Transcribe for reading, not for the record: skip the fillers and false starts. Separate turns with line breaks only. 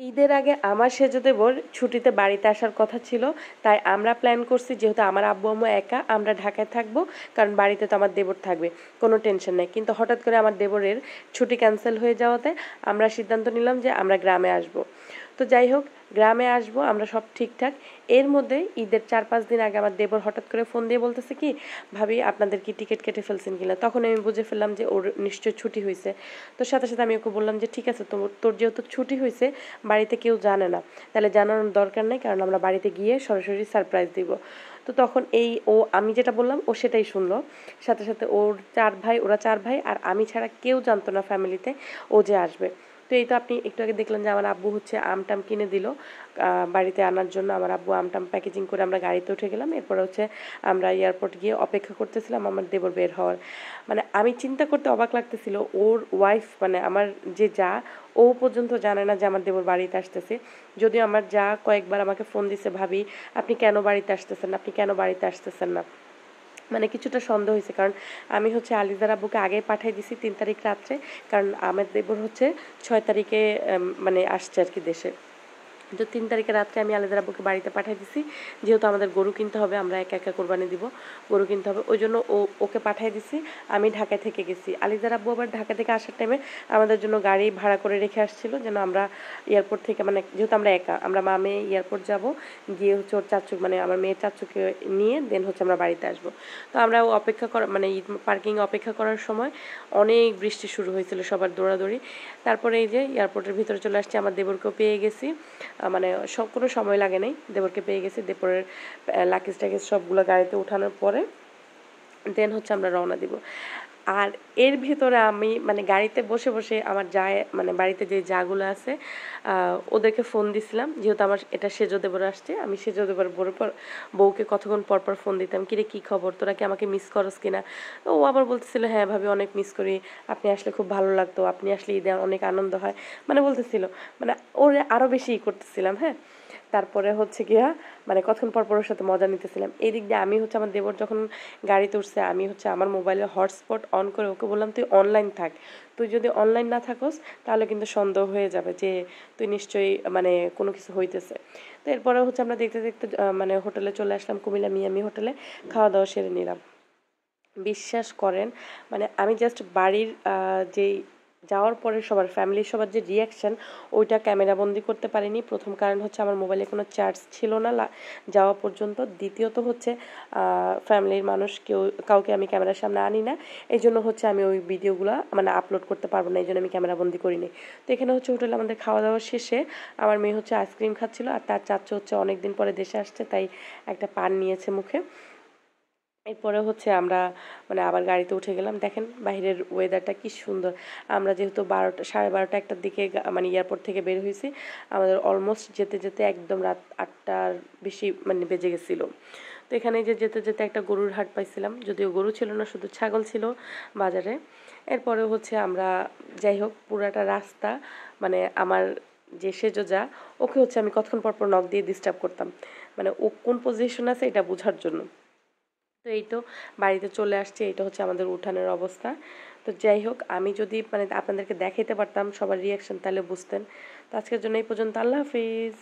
ঈদের আগে আমার সেজো দেবর ছুটিতে বাড়িতে আসার কথা ছিল, তাই আমরা প্ল্যান করছি যেহেতু আমার আব্বু আম্মু একা, আমরা ঢাকায় থাকবো, কারণ বাড়িতে তো আমার দেবর থাকবে, কোনো টেনশন নেই। কিন্তু হঠাৎ করে আমার দেবরের ছুটি ক্যান্সেল হয়ে যাওয়াতে আমরা সিদ্ধান্ত নিলাম যে আমরা গ্রামে আসব। তো যাই হোক, গ্রামে আসব আমরা সব ঠিকঠাক। এর মধ্যে ঈদের 4-5 দিন আগে আমার দেবর হঠাৎ করে ফোন দিয়ে বলতেছে কি, ভাবি আপনাদের কি টিকিট কেটে ফেলছেন কিনা। তখন আমি বুঝে ফেললাম যে ওর নিশ্চয় ছুটি হয়েছে। তো সাথে সাথে আমি ওকে বললাম যে ঠিক আছে, তোর যেহেতু ছুটি হয়েছে, বাড়িতে কেউ জানে না, তাহলে জানানোর দরকার নেই, কারণ আমরা বাড়িতে গিয়ে সরাসরি সারপ্রাইজ দিব। তো তখন আমি যেটা বললাম ও সেটাই শুনলো। সাথে সাথে ওরা 4 ভাই, আর আমি ছাড়া কেউ জানতো না ফ্যামিলিতে ও যে আসবে। তো এই তো আপনি একটু আগে দেখলেন যে আমার আব্বু হচ্ছে আমটাম কিনে দিল বাড়িতে আনার জন্য। আমার আব্বু আমটাম প্যাকেজিং করে আমরা গাড়িতে উঠে গেলাম। এরপরে হচ্ছে আমরা এয়ারপোর্ট গিয়ে অপেক্ষা করতেছিলাম আমার দেবর বের হওয়ার। মানে আমি চিন্তা করতে অবাক লাগতেছিল, ওর ওয়াইফ মানে আমার যে যা, ও পর্যন্ত জানে না যে আমার দেবর বাড়িতে আসতেছে। যদিও আমার যা কয়েকবার আমাকে ফোন দিছে, ভাবি আপনি কেন বাড়িতে আসতেছেন না, আপনি কেন বাড়িতে আসতেছেন না। মানে কিছুটা সন্দেহ হয়েছে, কারণ আমি হচ্ছে আলিজার আব্বুকে আগেই পাঠিয়ে দিছি 3 তারিখ রাত্রে, কারণ আমার দেবর হচ্ছে 6 তারিখে মানে আসছে আর কি দেশে। তো 3 তারিখে রাত্রে আমি আলিজার আব্বুকে বাড়িতে পাঠিয়ে দিছি, যেহেতু আমাদের গরু কিনতে হবে, আমরা একা একা কোরবানি দিব, গরু কিনতে হবে, ওই জন্য ওকে পাঠিয়ে দিছি। আমি ঢাকায় থেকে গেছি। আলিজার আব্বু আবার ঢাকা থেকে আসার টাইমে আমাদের জন্য গাড়ি ভাড়া করে রেখে আসছিল, যেন আমরা এয়ারপোর্ট থেকে, মানে যেহেতু আমরা একা, আমরা মা মেয়ে এয়ারপোর্ট যাব, গিয়ে হচ্ছে ওর চাচু মানে আমার মেয়ের চাচুকে নিয়ে দেন হচ্ছে আমরা বাড়িতে আসবো। তো আমরা অপেক্ষা করা মানে ঈদ পার্কিংয়ে অপেক্ষা করার সময় অনেক বৃষ্টি শুরু হয়েছিল, সবার দৌড়াদৌড়ি। তারপরে এই যে এয়ারপোর্টের ভিতরে চলে আসছি, আমার দেবরকেও পেয়ে গেছি। মানে কোনো সময় লাগে নাই, দেবরকে পেয়ে গেছি। দেবরের লাগেজ টাগেজ সবগুলো গাড়িতে উঠানোর পরে দেন হচ্ছে আমরা রওনা দিব। আর এর ভিতরে আমি মানে গাড়িতে বসে বসে আমার মানে বাড়িতে যে জাগুলো আছে ওদেরকে ফোন দিছিলাম, যেহেতু আমার এটা সেজো দেবর আসছে। আমি সেজো দেবর বউকে কতক্ষণ পর পর ফোন দিতাম, কিরে কি খবর, তোরা কি আমাকে মিস করস কিনা। ও আবার বলতেছিল হ্যাঁ ভাবি অনেক মিস করি, আপনি আসলে খুব ভালো লাগতো, আপনি আসলে ঈদে অনেক আনন্দ হয়, মানে বলতেছিল। মানে ওর আরও বেশি করতেছিলাম। হ্যাঁ, তারপরে হচ্ছে গিয়া মানে কতক্ষণ পর পর ওর সাথে মজা নিতেছিলাম। এই দিক দিয়ে আমি হচ্ছে আমার দেবর যখন গাড়িতে উঠছে, আমি হচ্ছে আমার মোবাইলে হটস্পট অন করে ওকে বললাম তুই অনলাইন থাক, তুই যদি অনলাইন না থাকোস তাহলে কিন্তু সন্দেহ হয়ে যাবে যে তুই নিশ্চয়ই মানে কোনো কিছু হইতেছে। তো এরপরে হচ্ছে আমরা দেখতে দেখতে মানে হোটেলে চলে আসলাম, কুমিল্লা মিয়ামি হোটেলে খাওয়া দাওয়া সেরে নিলাম। বিশ্বাস করেন, মানে আমি জাস্ট বাড়ির যেই যাওয়ার পরে সবার ফ্যামিলির সবার যে রিয়াকশান, ওইটা ক্যামেরা বন্দি করতে পারিনি। প্রথম কারণ হচ্ছে আমার মোবাইলে কোনো চার্জ ছিল না যাওয়া পর্যন্ত। দ্বিতীয়ত হচ্ছে ফ্যামিলির মানুষ কাউকে আমি ক্যামেরার সামনে আনি না, এই জন্য হচ্ছে আমি ওই ভিডিওগুলো মানে আপলোড করতে পারবো না, এই জন্য আমি ক্যামেরা বন্দি করিনি। তো এখানে হচ্ছে হোটেলে আমাদের খাওয়া দাওয়া শেষে আমার মেয়ে হচ্ছে আইসক্রিম খাচ্ছিল, আর তার চাচু হচ্ছে অনেকদিন পরে দেশে আসছে, তাই একটা পান নিয়েছে মুখে। এরপরে হচ্ছে আমরা মানে আবার গাড়িতে উঠে গেলাম। দেখেন বাইরের ওয়েদারটা কি সুন্দর। আমরা যেহেতু 12টা 12:30 1টার দিকে মানে এয়ারপোর্ট থেকে বের হয়েছি, আমাদের অলমোস্ট যেতে যেতে একদম রাত 8টার বেশি মানে বেজে গেছিলো। তো এখানে যে যেতে যেতে একটা গরুর হাট পাইছিলাম, যদিও গরু ছিল না, শুধু ছাগল ছিল বাজারে। এরপরে হচ্ছে আমরা যাই হোক পুরাটা রাস্তা মানে আমার যে সেজো যা, ওকে হচ্ছে আমি কতক্ষণ পর পর নক দিয়ে ডিস্টার্ব করতাম, মানে ও কোন পজিশন আছে এটা বোঝার জন্য। তো এই তো বাড়িতে চলে আসছে, এটা হচ্ছে আমাদের উঠানের অবস্থা। তো যাই হোক, আমি যদি মানে আপনাদেরকে দেখাইতে পারতাম সবার রিয়াকশন তাহলে বুঝতেন। তো আজকের জন্য এই পর্যন্ত, আল্লাহ হাফিজ।